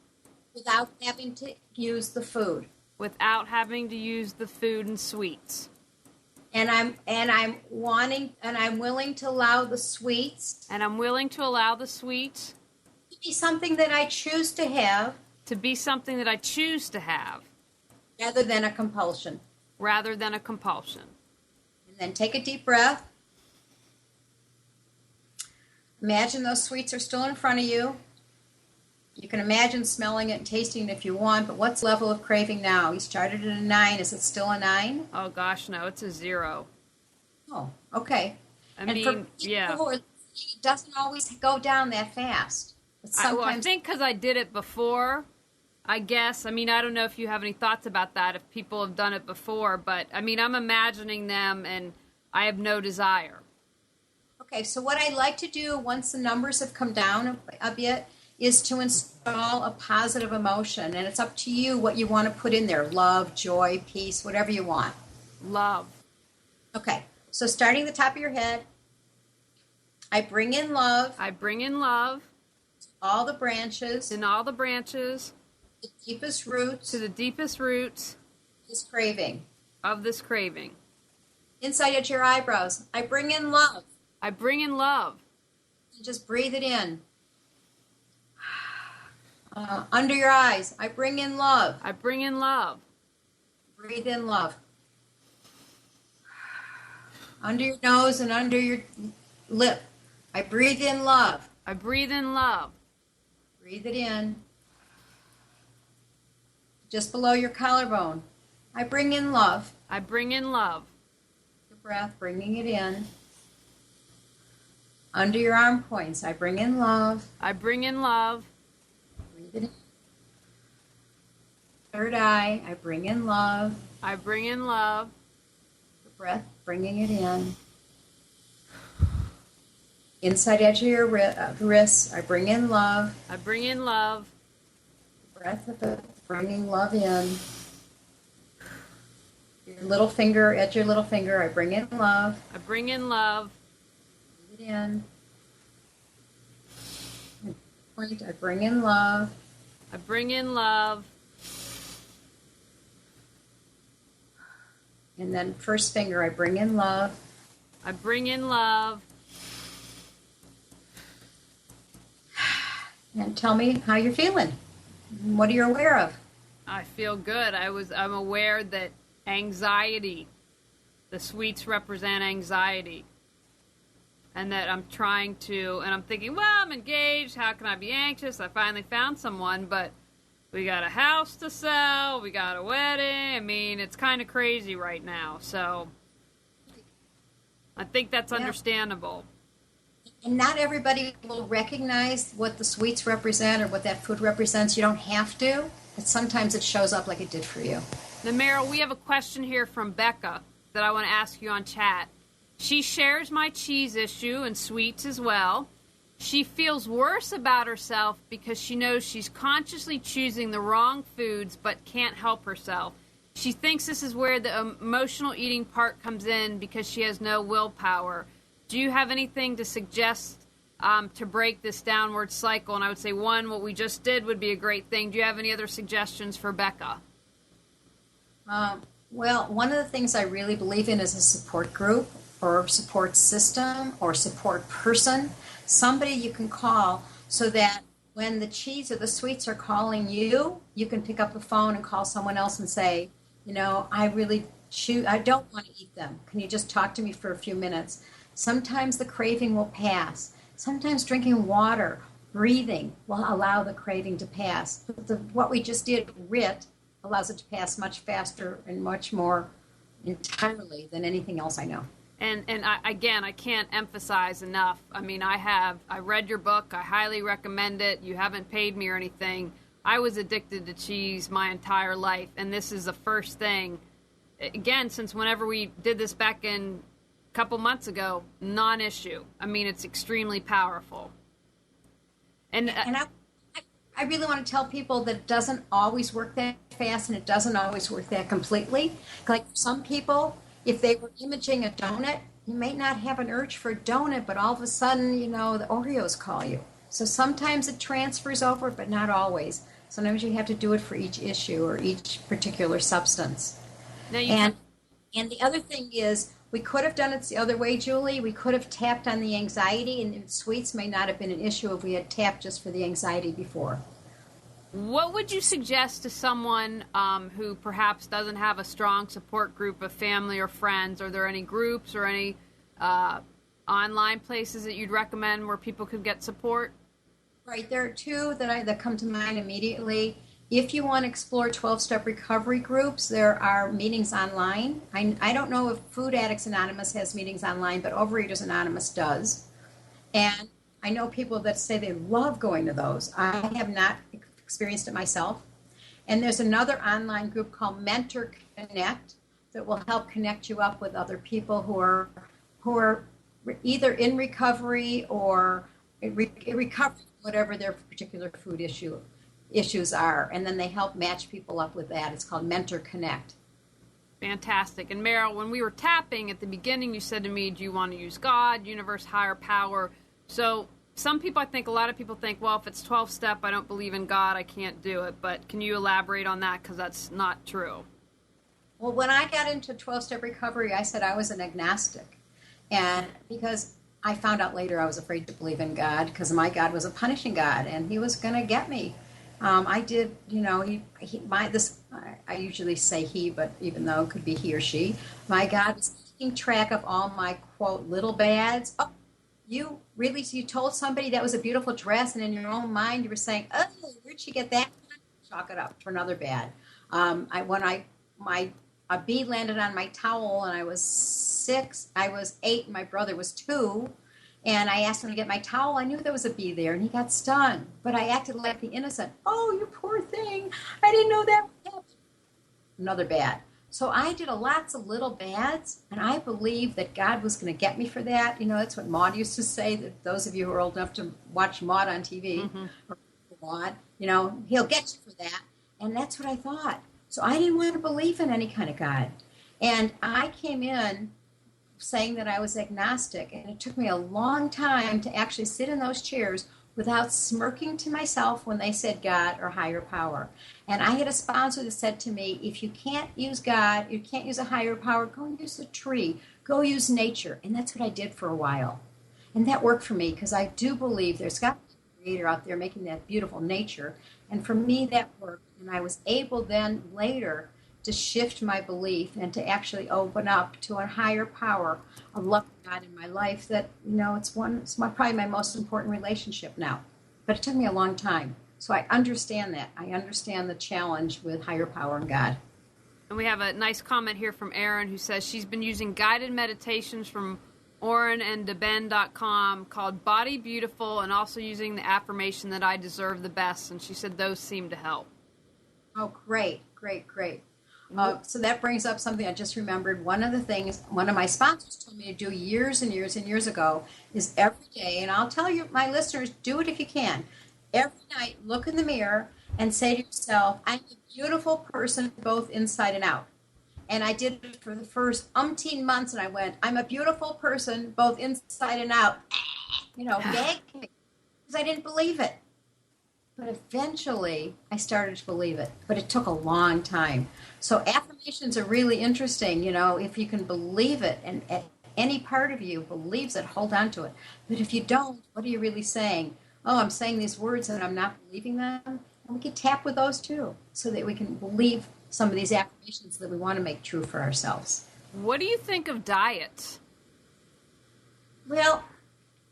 Without having to use the food. Without having to use the food and sweets. I'm willing to allow the sweets. And I'm willing to allow the sweets To be something that I choose to have. to be something that I choose to have. Rather than a compulsion. Rather than a compulsion. And then take a deep breath. Imagine those sweets are still in front of you. You can imagine smelling it and tasting it if you want, but what's the level of craving now? You started at a 9. Is it still a 9? Oh, gosh, no, it's a 0. Oh, okay. I mean, yeah. It doesn't always go down that fast. But sometimes I think because I did it before, I guess. I mean, I don't know if you have any thoughts about that, if people have done it before, but, I mean, I'm imagining them, and I have no desire. Okay, so what I like to do once the numbers have come down a bit is to install a positive emotion, and it's up to you what you want to put in there. Love, joy, peace, whatever you want. Love. Okay, so starting at the top of your head, I bring in love. I bring in love. All the branches. In all the branches. The deepest roots. To the deepest roots. This craving. Of this craving. Inside at your eyebrows, I bring in love. I bring in love. Just breathe it in. Under your eyes, I bring in love. I bring in love. Breathe in love. Under your nose and under your lip, I breathe in love. I breathe in love. Breathe it in. Just below your collarbone, I bring in love. I bring in love. Your breath, bringing it in. Under your arm points, I bring in love. I bring in love. Breathe it in. Third eye, I bring in love. I bring in love. Your breath, bringing it in. Inside edge of your wrists, I bring in love. I bring in love. Breath of it, bringing love in. Your little finger, edge of your little finger, I bring in love. I bring in love. Breathe it in. Point, I bring in love. I bring in love. And then first finger, I bring in love. I bring in love. And tell me how you're feeling. What are you aware of? I feel good. I'm aware that anxiety, the sweets represent anxiety. And that I'm trying to, and I'm thinking, well, I'm engaged. How can I be anxious? I finally found someone, but we got a house to sell. We got a wedding. I mean, it's kind of crazy right now. So I think that's understandable. And not everybody will recognize what the sweets represent or what that food represents. You don't have to, but sometimes it shows up like it did for you. Now, Meryl, we have a question here from Becca that I want to ask you on chat. She shares my cheese issue and sweets as well. She feels worse about herself because she knows she's consciously choosing the wrong foods but can't help herself. She thinks this is where the emotional eating part comes in because she has no willpower. Do you have anything to suggest to break this downward cycle? And I would say, one, what we just did would be a great thing. Do you have any other suggestions for Becca? Well, one of the things I really believe in is a support group or support system or support person, somebody you can call so that when the cheese or the sweets are calling you, you can pick up the phone and call someone else and say, I don't want to eat them. Can you just talk to me for a few minutes? Sometimes the craving will pass. Sometimes drinking water, breathing will allow the craving to pass. But what we just did, WRIT, allows it to pass much faster and much more entirely than anything else I know. And I can't emphasize enough. I mean, I read your book. I highly recommend it. You haven't paid me or anything. I was addicted to cheese my entire life, and this is the first thing. Again, since whenever we did this back in a couple months ago, non-issue. I mean, it's extremely powerful. And I really want to tell people that it doesn't always work that fast, and it doesn't always work that completely. Like some people, if they were imaging a donut, you may not have an urge for a donut, but all of a sudden, the Oreos call you. So sometimes it transfers over, but not always. Sometimes you have to do it for each issue or each particular substance. And the other thing is, We could have done it the other way, Julie. We could have tapped on the anxiety, and sweets may not have been an issue if we had tapped just for the anxiety before. What would you suggest to someone who perhaps doesn't have a strong support group of family or friends? Are there any groups or any online places that you'd recommend where people could get support? Right, there are two that come to mind immediately. If you want to explore 12-step recovery groups, there are meetings online. I don't know if Food Addicts Anonymous has meetings online, but Overeaters Anonymous does. And I know people that say they love going to those. I have not experienced it myself. And there's another online group called Mentor Connect that will help connect you up with other people who are either in recovery or recovery, whatever their particular food issues are, and then they help match people up with that. It's called Mentor Connect. Fantastic. And Meryl, when we were tapping at the beginning, you said to me, do you want to use God, universe, higher power? So some people, I think a lot of people think, well, if it's 12-step, I don't believe in God, I can't do it. But can you elaborate on that? Because that's not true. Well, when I got into 12-step recovery, I said I was an agnostic. And because I found out later I was afraid to believe in God because my God was a punishing God and he was going to get me. I did, I usually say he, but even though it could be he or she, my God was keeping track of all my, quote, little bads. Oh, you told somebody that was a beautiful dress, and in your own mind you were saying, oh, where'd she get that? Chalk it up for another bad. A bee landed on my towel, and I was 6, I was 8, and my brother was 2. And I asked him to get my towel. I knew there was a bee there, and he got stung. But I acted like the innocent. Oh, you poor thing. I didn't know that would happen. Another bad. So I did lots of little bads, and I believed that God was going to get me for that. That's what Maude used to say, that those of you who are old enough to watch Maude on TV, or Maude, he'll get you for that. And that's what I thought. So I didn't want to believe in any kind of God. And I came in saying that I was agnostic, and it took me a long time to actually sit in those chairs without smirking to myself when they said God or higher power. And I had a sponsor that said to me, if you can't use God, you can't use a higher power, go use a tree, go use nature. And that's what I did for a while. And that worked for me because I do believe there's got to be a creator out there making that beautiful nature. And for me, that worked. And I was able then later to shift my belief and to actually open up to a higher power, a love God in my life that, it's probably my most important relationship now. But it took me a long time. So I understand that. I understand the challenge with higher power and God. And we have a nice comment here from Erin who says she's been using guided meditations from OrenandDeben.com called Body Beautiful, and also using the affirmation that I deserve the best. And she said those seem to help. Oh, great. So that brings up something I just remembered. One of the things one of my sponsors told me to do years and years and years ago is every day, and I'll tell you, my listeners, do it if you can. Every night, look in the mirror and say to yourself, I'm a beautiful person both inside and out. And I did it for the first umpteen months, and I went, I'm a beautiful person both inside and out. Gagged me because I didn't believe it. But eventually, I started to believe it. But it took a long time. So affirmations are really interesting. If you can believe it, and any part of you believes it, hold on to it. But if you don't, what are you really saying? Oh, I'm saying these words and I'm not believing them. And we can tap with those too, so that we can believe some of these affirmations that we want to make true for ourselves. What do you think of diet? Well,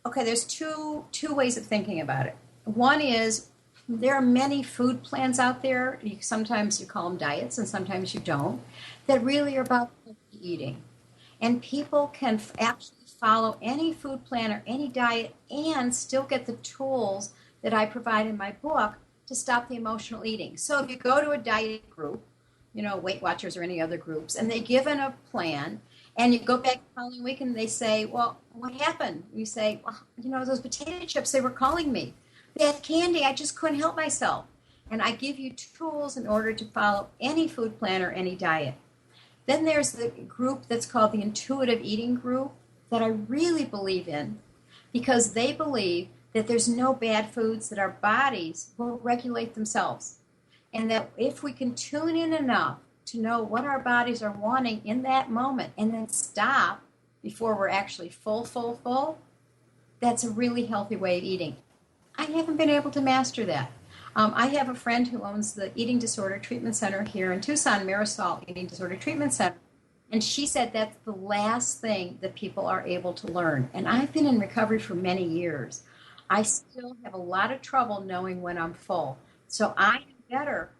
okay, there's two ways of thinking about it. One is, there are many food plans out there. Sometimes you call them diets and sometimes you don't, that really are about healthy eating. And people can actually follow any food plan or any diet and still get the tools that I provide in my book to stop the emotional eating. So if you go to a diet group, Weight Watchers or any other groups, and they're given a plan, and you go back the following week and they say, well, what happened? You say, well, those potato chips, they were calling me. They had candy, I just couldn't help myself. And I give you tools in order to follow any food plan or any diet. Then there's the group that's called the intuitive eating group that I really believe in, because they believe that there's no bad foods, that our bodies will regulate themselves. And that if we can tune in enough to know what our bodies are wanting in that moment and then stop, before we're actually full, that's a really healthy way of eating. I haven't been able to master that. I have a friend who owns the Eating Disorder Treatment Center here in Tucson, Marisol Eating Disorder Treatment Center. And she said that's the last thing that people are able to learn. And I've been in recovery for many years. I still have a lot of trouble knowing when I'm full. So I am better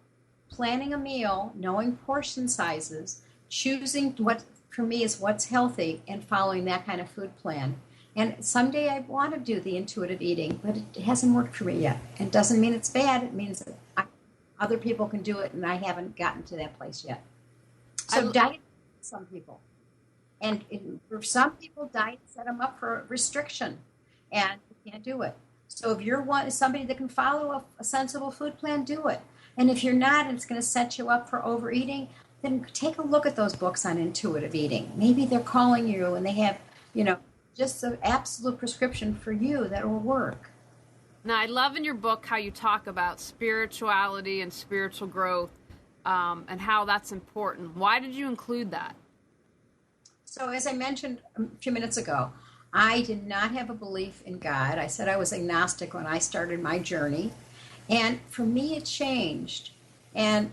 planning a meal, knowing portion sizes, choosing what for me is what's healthy, and following that kind of food plan. And someday I want to do the intuitive eating, but it hasn't worked for me yet. It doesn't mean it's bad. It means that other people can do it, and I haven't gotten to that place yet. So diet some people. And for some people, diet set them up for restriction, and you can't do it. So if you're somebody that can follow a sensible food plan, do it. And if you're not, and it's going to set you up for overeating, then take a look at those books on intuitive eating. Maybe they're calling you and they have, just an absolute prescription for you that will work. Now, I love in your book how you talk about spirituality and spiritual growth and how that's important. Why did you include that? So as I mentioned a few minutes ago, I did not have a belief in God. I said I was agnostic when I started my journey. And for me, it changed. And,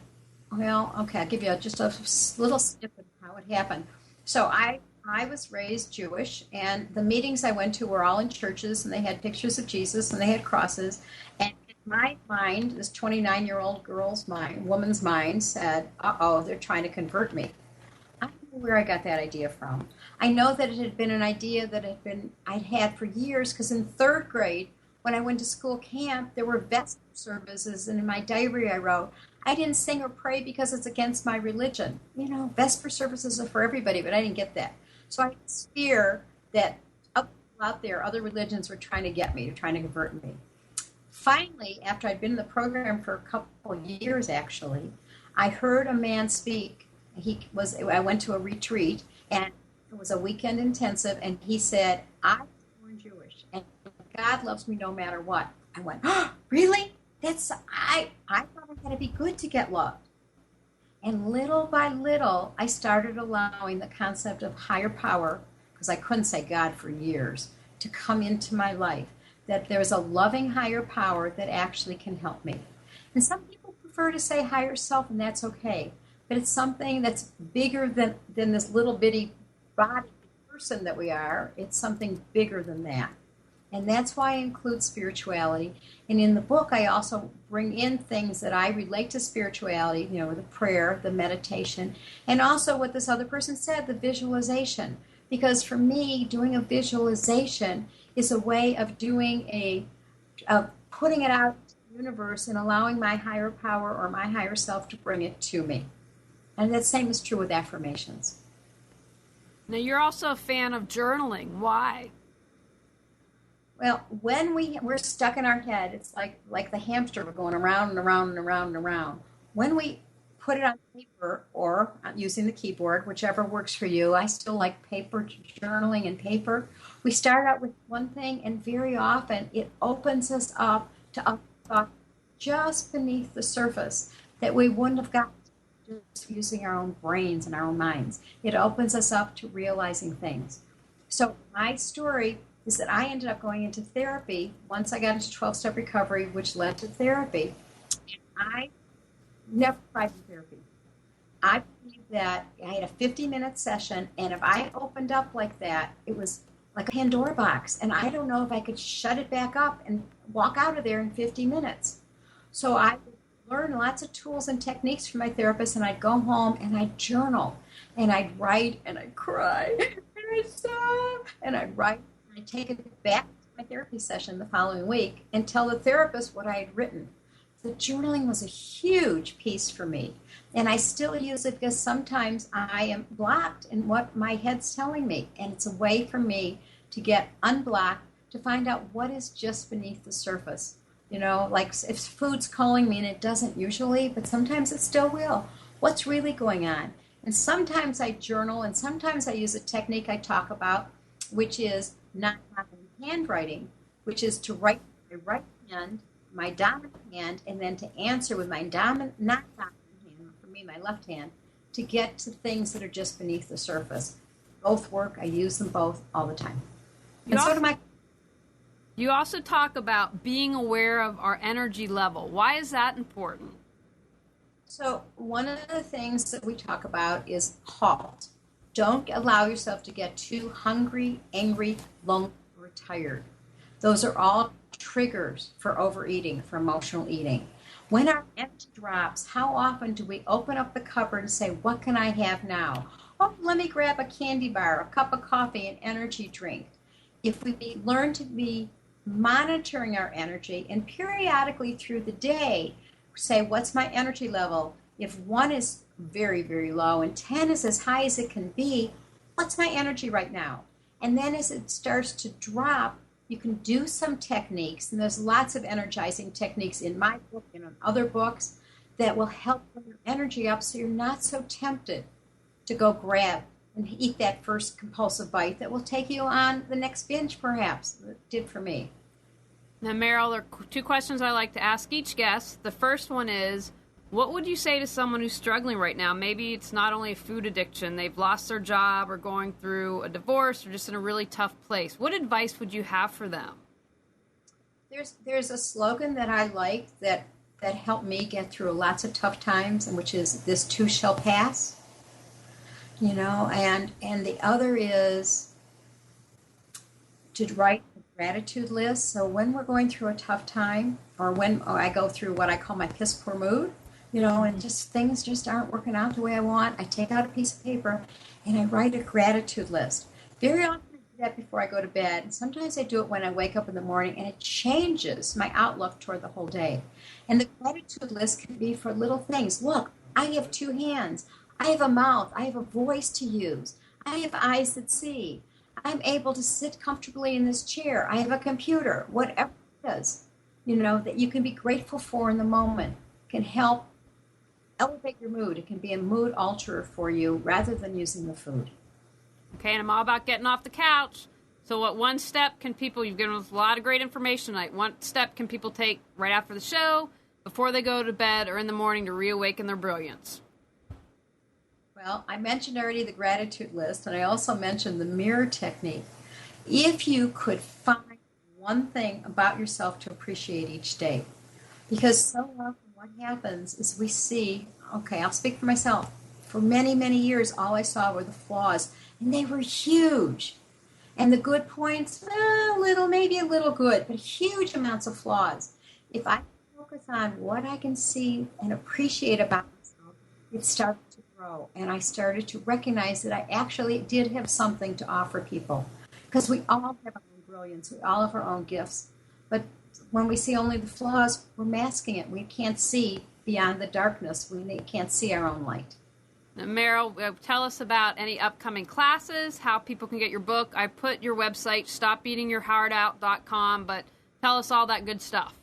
I'll give you just a little snippet of how it happened. So I was raised Jewish, and the meetings I went to were all in churches, and they had pictures of Jesus, and they had crosses. And in my mind, this 29-year-old woman's mind said, uh-oh, they're trying to convert me. I don't know where I got that idea from. I know that it had been an idea that I'd had for years, because in third grade, when I went to school camp, there were Vesper services, and in my diary I wrote, I didn't sing or pray because it's against my religion. Vesper services are for everybody, but I didn't get that. So I had this fear that out there, other religions were trying to get me, trying to convert me. Finally, after I'd been in the program for a couple of years, actually, I heard a man speak. I went to a retreat, and it was a weekend intensive, and he said, I was born Jewish, and God loves me no matter what. I went, oh, really? I thought I had to be good to get loved. And little by little, I started allowing the concept of higher power, because I couldn't say God for years, to come into my life. That there's a loving higher power that actually can help me. And some people prefer to say higher self, and that's okay. But it's something that's bigger than this little bitty body person that we are. It's something bigger than that. And that's why I include spirituality. And in the book, I also bring in things that I relate to spirituality, the prayer, the meditation, and also what this other person said, the visualization. Because for me, doing a visualization is a way of putting it out to the universe and allowing my higher power or my higher self to bring it to me. And the same is true with affirmations. Now, you're also a fan of journaling. Why? Well, when we're stuck in our head, it's like the hamster, we're going around and around and around and around. When we put it on paper or using the keyboard, whichever works for you, I still like paper, journaling and paper. We start out with one thing, and very often it opens us up to a thought just beneath the surface that we wouldn't have gotten just using our own brains and our own minds. It opens us up to realizing things. So my story is that I ended up going into therapy once I got into 12-step recovery, which led to therapy. I never tried therapy. I believe that I had a 50-minute session, and if I opened up like that, it was like a Pandora box, and I don't know if I could shut it back up and walk out of there in 50 minutes. So I would learn lots of tools and techniques from my therapist, and I'd go home and I'd journal, and I'd write, and I'd cry, and I'd sob, and I'd write. I take it back to my therapy session the following week and tell the therapist what I had written. The journaling was a huge piece for me, and I still use it because sometimes I am blocked in what my head's telling me, and it's a way for me to get unblocked, to find out what is just beneath the surface. Like if food's calling me, and it doesn't usually, but sometimes it still will. What's really going on? And sometimes I journal, and sometimes I use a technique I talk about, which is not having handwriting, which is to write with my right hand, my dominant hand, and then to answer with my not dominant hand, for me, my left hand, to get to things that are just beneath the surface. Both work. I use them both all the time. You And also, so do my. you also talk about being aware of our energy level. Why is that important? So one of the things that we talk about is halt. Don't allow yourself to get too hungry, angry, lonely, or tired. Those are all triggers for overeating, for emotional eating. When our energy drops, how often do we open up the cupboard and say, what can I have now? Oh, let me grab a candy bar, a cup of coffee, an energy drink. If we learn to be monitoring our energy and periodically through the day say, what's my energy level? If 1 is very, very low and 10 is as high as it can be, what's my energy right now? And then as it starts to drop, you can do some techniques, and there's lots of energizing techniques in my book and in other books that will help bring your energy up so you're not so tempted to go grab and eat that first compulsive bite that will take you on the next binge, perhaps. It did for me. Now, Meryl, there are 2 questions I like to ask each guest. The first one is, what would you say to someone who's struggling right now? Maybe it's not only a food addiction, they've lost their job or going through a divorce or just in a really tough place. What advice would you have for them? There's a slogan that I like that helped me get through lots of tough times, and which is, this too shall pass. You know, and the other is to write a gratitude list. So when we're going through a tough time, or when I go through what I call my piss poor mood, you know, and just things just aren't working out the way I want, I take out a piece of paper and I write a gratitude list. Very often I do that before I go to bed. And sometimes I do it when I wake up in the morning, and it changes my outlook toward the whole day. And the gratitude list can be for little things. Look, I have 2 hands. I have a mouth. I have a voice to use. I have eyes that see. I'm able to sit comfortably in this chair. I have a computer. Whatever it is, you know, that you can be grateful for in the moment can help elevate your mood. It can be a mood alterer for you rather than using the food. Okay, and I'm all about getting off the couch. So what one step can people, you've given us a lot of great information tonight, one step can people take right after the show, before they go to bed, or in the morning to reawaken their brilliance? Well, I mentioned already the gratitude list, and I also mentioned the mirror technique. If you could find one thing about yourself to appreciate each day, because so often what happens is we see, okay, I'll speak for myself. For many, many years, all I saw were the flaws, and they were huge. And the good points, little, maybe a little good, but huge amounts of flaws. If I focus on what I can see and appreciate about myself, it started to grow. And I started to recognize that I actually did have something to offer people. Because we all have our own brilliance. We all have our own gifts. But when we see only the flaws, we're masking it. We can't see beyond the darkness. We can't see our own light. Now, Meryl, tell us about any upcoming classes, how people can get your book. I put your website, stopeatingyourheartout.com, but tell us all that good stuff.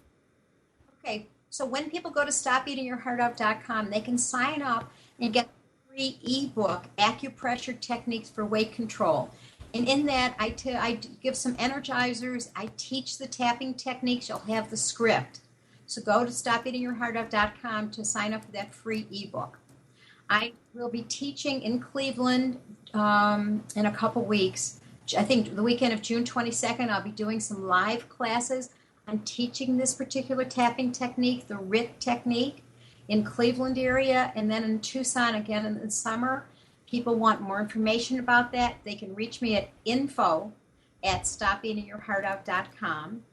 Okay, so when people go to stopeatingyourheartout.com, they can sign up and get a free ebook, Acupressure Techniques for Weight Control. And in that, I give some energizers. I teach the tapping techniques. You'll have the script. So go to stopeatingyourheartout.com to sign up for that free ebook. I will be teaching in Cleveland in a couple weeks. I think the weekend of June 22nd, I'll be doing some live classes on teaching this particular tapping technique, the WRIT technique, in Cleveland area. And then in Tucson again in the summer. People want more information about that, they can reach me at info@stopeatingyourheartout.com.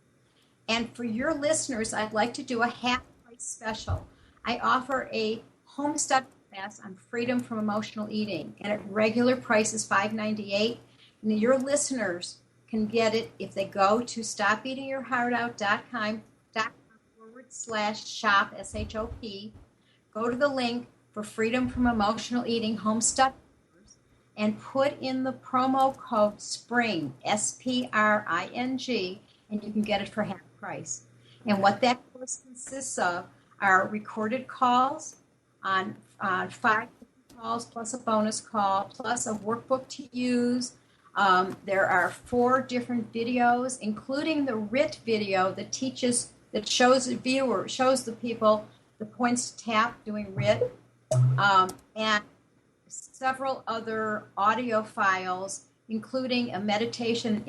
And for your listeners, I'd like to do a half-price special. I offer a home study class on freedom from emotional eating, and at regular price is $5.98. And your listeners can get it if they go to stopeatingyourheartout.com/shop, SHOP, go to the link for freedom from emotional eating home study, and put in the promo code SPRING, SPRING, and you can get it for half price. And what that course consists of are recorded calls on 5 calls plus a bonus call, plus a workbook to use. There are 4 different videos, including the WRIT video that shows the viewer, shows the people the points to tap doing WRIT. And several other audio files, including a meditation,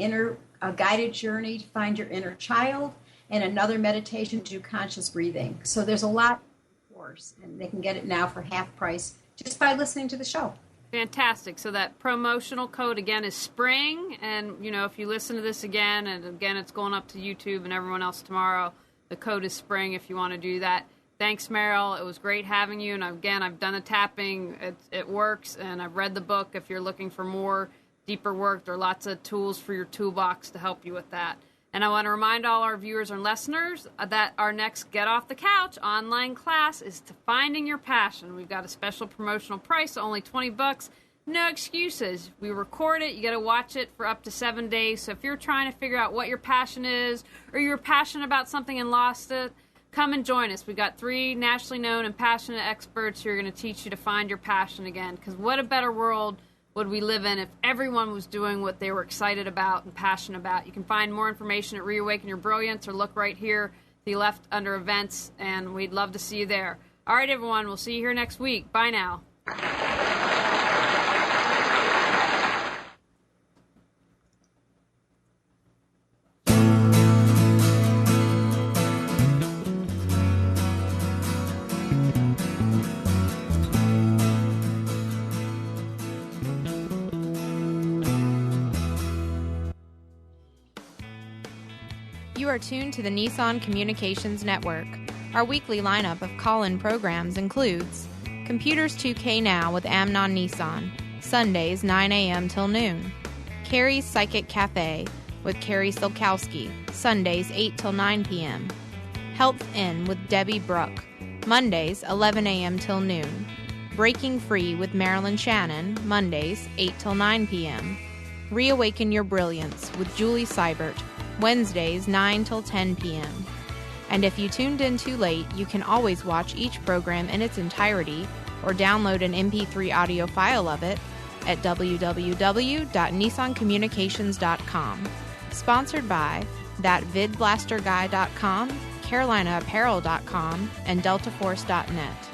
a guided journey to find your inner child, and another meditation to do conscious breathing. So there's a lot, of course, and they can get it now for half price just by listening to the show. Fantastic. So that promotional code again is SPRING, and if you listen to this again, and again it's going up to YouTube and everyone else tomorrow, the code is SPRING if you want to do that. Thanks, Meryl. It was great having you. And again, I've done the tapping. It works. And I've read the book. If you're looking for more deeper work, there are lots of tools for your toolbox to help you with that. And I want to remind all our viewers and listeners that our next Get Off the Couch online class is to Finding Your Passion. We've got a special promotional price, only $20. No excuses. We record it. You got to watch it for up to 7 days. So if you're trying to figure out what your passion is, or you're passionate about something and lost it, come and join us. We've got 3 nationally known and passionate experts who are going to teach you to find your passion again. Because what a better world would we live in if everyone was doing what they were excited about and passionate about. You can find more information at Reawaken Your Brilliance, or look right here to the left under events, and we'd love to see you there. All right, everyone. We'll see you here next week. Bye now. You are tuned to the Nissan Communications Network. Our weekly lineup of call-in programs includes Computers 2K Now with Amnon Nissan, Sundays 9 a.m. till noon. Carrie's Psychic Cafe with Carrie Silkowski, Sundays 8 till 9 p.m. Health Inn with Debbie Bruck, Mondays 11 a.m. till noon. Breaking Free with Marilyn Shannon, Mondays 8 till 9 p.m. Reawaken Your Brilliance with Julie Seibert, Wednesdays 9 till 10 p.m. And if you tuned in too late, you can always watch each program in its entirety or download an MP3 audio file of it at www.nissancommunications.com. Sponsored by thatvidblasterguy.com, carolinaapparel.com, and deltaforce.net.